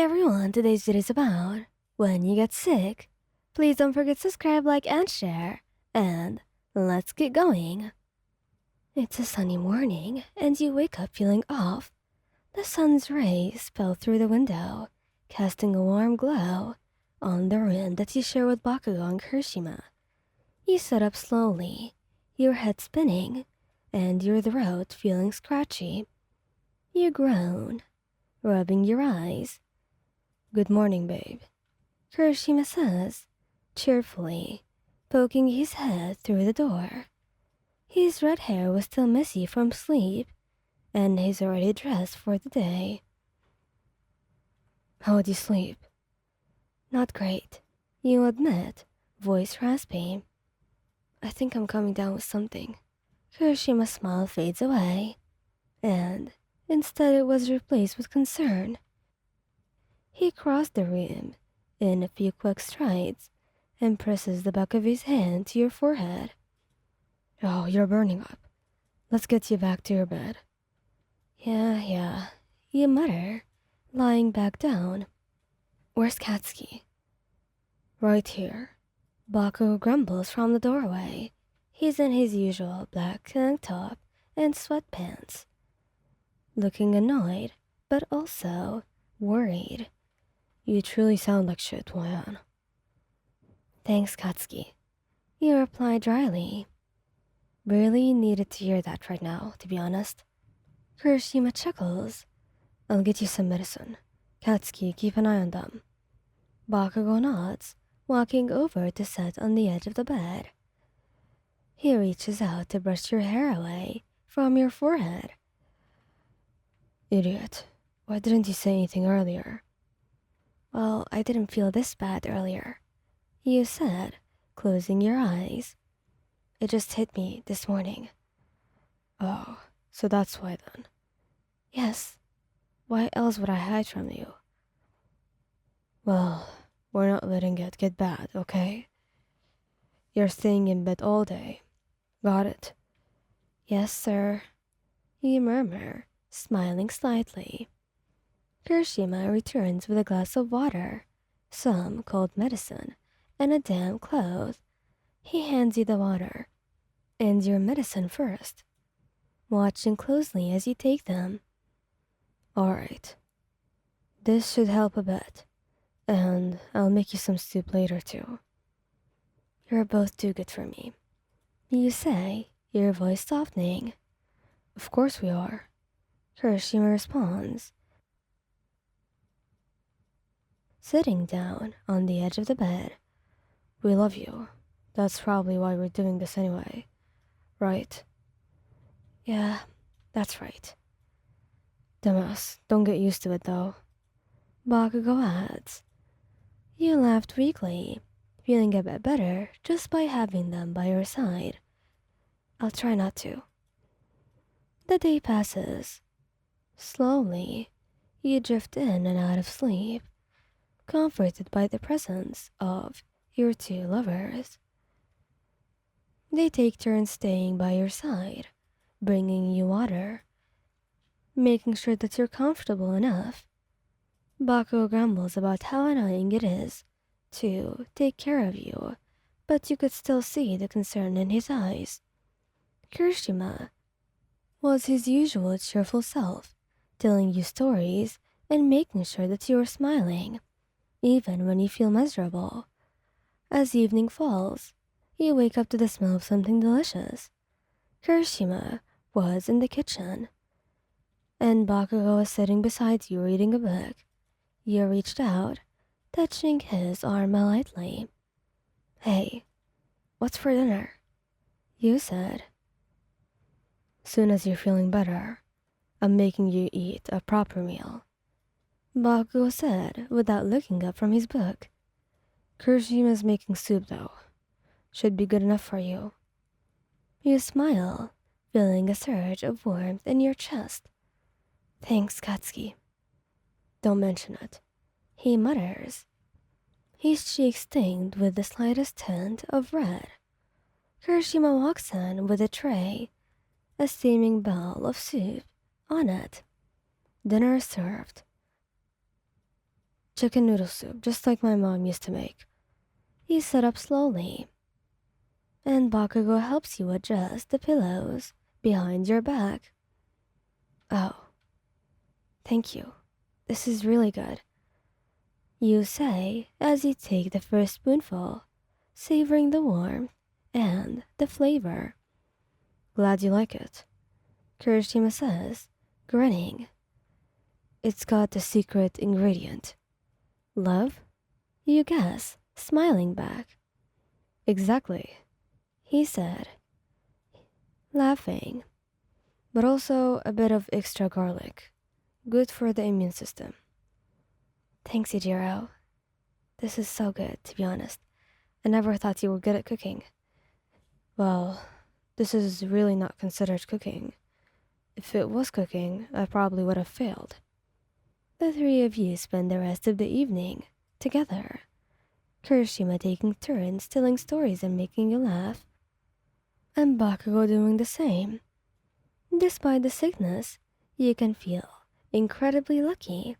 everyone, today's video is about when you get sick. Please don't forget to subscribe, like, and share. And let's get going. It's a sunny morning, and you wake up feeling off. The sun's rays spill through the window, casting a warm glow on the room that you share with Bakugo and Kirishima. You sit up slowly, your head spinning, and your throat feeling scratchy. You groan, rubbing your eyes. "Good morning, babe," Kirishima says, cheerfully, poking his head through the door. His red hair was still messy from sleep, and he's already dressed for the day. "How'd you sleep?" "Not great," you admit, voice raspy. "I think I'm coming down with something." Kirishima's smile fades away, and instead it was replaced with concern. He crossed the room in a few quick strides and presses the back of his hand to your forehead. "Oh, you're burning up. Let's get you back to your bed." Yeah, you mutter, lying back down. "Where's Katsuki?" "Right here." Baku grumbles from the doorway. He's in his usual black tank top and sweatpants, looking annoyed, but also worried. "You truly sound like shit, Wayan." "Thanks, Katsuki," you reply dryly. "Really needed to hear that right now, to be honest." Kirishima chuckles. "I'll get you some medicine. Katsuki, keep an eye on them." Bakugo nods, walking over to sit on the edge of the bed. He reaches out to brush your hair away from your forehead. "Idiot. Why didn't you say anything earlier?" "Well, I didn't feel this bad earlier," you said, closing your eyes. "It just hit me this morning." "Oh, so that's why then." "Yes. Why else would I hide from you?" "Well, we're not letting it get bad, okay? You're staying in bed all day. Got it?" "Yes, sir," you murmur, smiling slightly. Kirishima returns with a glass of water, some cold medicine, and a damp cloth. He hands you the water and your medicine first, watching closely as you take them. "All right. This should help a bit, and I'll make you some soup later too." "You're both too good for me," you say, your voice softening. "Of course we are," Kirishima responds, sitting down on the edge of the bed. "We love you. That's probably why we're doing this anyway, right?" "Yeah, that's right." "Dumbass, don't get used to it though," Bakugo adds. You laughed weakly, feeling a bit better just by having them by your side. "I'll try not to." The day passes. Slowly, you drift in and out of sleep, comforted by the presence of your two lovers. They take turns staying by your side, bringing you water, making sure that you're comfortable enough. Bakugo grumbles about how annoying it is to take care of you, but you could still see the concern in his eyes. Kirishima was his usual cheerful self, telling you stories and making sure that you are smiling, even when you feel miserable. As evening falls, you wake up to the smell of something delicious. Kirishima was in the kitchen, and Bakugo was sitting beside you reading a book. You reached out, touching his arm lightly. "Hey, what's for dinner?" you said. "Soon as you're feeling better, I'm making you eat a proper meal," Bakugo said without looking up from his book. "Kirishima's making soup though. Should be good enough for you." You smile, feeling a surge of warmth in your chest. "Thanks, Katsuki." "Don't mention it," he mutters, his cheeks tinged with the slightest tint of red. Kirishima walks in with a tray, a steaming bowl of soup on it. Dinner is served. Chicken noodle soup, just like my mom used to make. He sat up slowly, and Bakugo helps you adjust the pillows behind your back. Oh, thank you. This is really good. You say as you take the first spoonful, savoring the warmth and the flavor. Glad you like it, Kirishima says, grinning. It's got the secret ingredient. Love? You guess, smiling back. Exactly, he said, laughing. But also a bit of extra garlic. Good for the immune system. Thanks, Ijiro. This is so good, to be honest. I never thought you were good at cooking. Well, this is really not considered cooking. If it was cooking, I probably would have failed. The three of you spend the rest of the evening together. Kirishima taking turns telling stories and making you laugh, and Bakugo doing the same. Despite the sickness, you can feel incredibly lucky.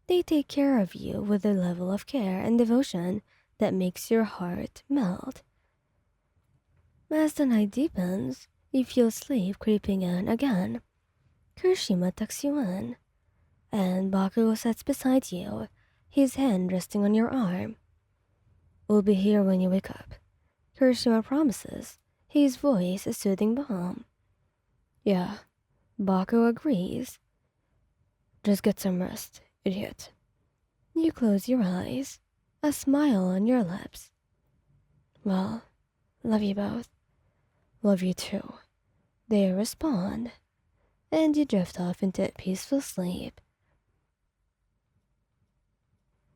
They take care of you with a level of care and devotion that makes your heart melt. As the night deepens, you feel sleep creeping in again. Kirishima tucks you in, and Bakugo sits beside you, his hand resting on your arm. We'll be here when you wake up, Kirishima promises, his voice a soothing balm. Yeah, Bakugo agrees. Just get some rest, idiot. You close your eyes, a smile on your lips. Well, love you both. Love you too. They respond, and you drift off into peaceful sleep.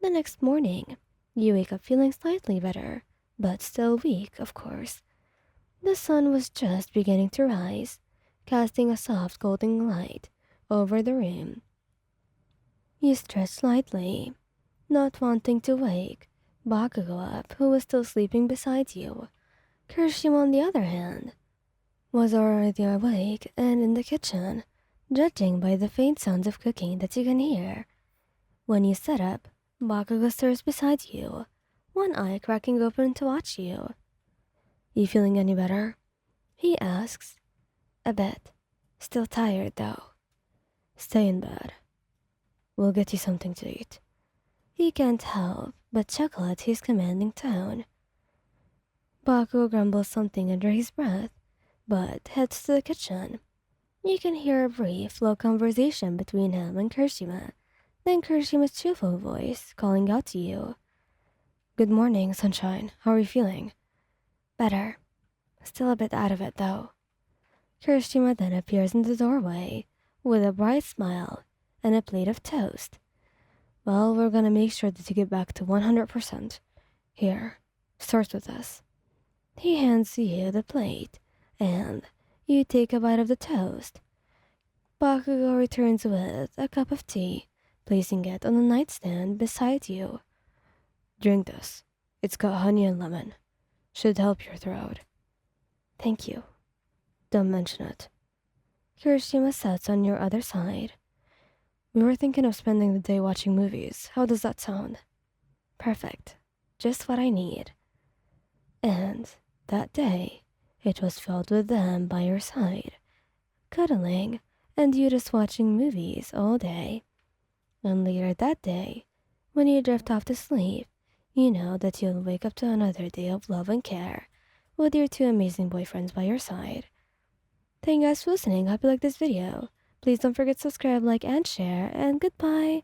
The next morning, you wake up feeling slightly better, but still weak, of course. The sun was just beginning to rise, casting a soft golden light over the room. You stretch slightly, not wanting to wake Bakugo up, who was still sleeping beside you. Kirishima, on the other hand, was already awake and in the kitchen, judging by the faint sounds of cooking that you can hear. When you sit up, Bakugo stirs beside you, one eye cracking open to watch you. You feeling any better? He asks. A bit. Still tired, though. Stay in bed. We'll get you something to eat. He can't help but chuckle at his commanding tone. Bakugo grumbles something under his breath, but heads to the kitchen. You can hear a brief, low conversation between him and Kirishima, then Kirishima's cheerful voice calling out to you. Good morning, sunshine. How are you feeling? Better. Still a bit out of it, though. Kirishima then appears in the doorway with a bright smile and a plate of toast. Well, we're gonna make sure that you get back to 100%. Here, start with this. He hands you the plate, and you take a bite of the toast. Bakugo returns with a cup of tea, placing it on the nightstand beside you. Drink this. It's got honey and lemon. Should help your throat. Thank you. Don't mention it. Kirishima sits on your other side. We were thinking of spending the day watching movies. How does that sound? Perfect. Just what I need. And that day, it was filled with them by your side, cuddling, and you just watching movies all day. And later that day, when you drift off to sleep, you know that you'll wake up to another day of love and care with your two amazing boyfriends by your side. Thank you guys for listening. Hope you like this video. Please don't forget to subscribe, like, and share, and goodbye.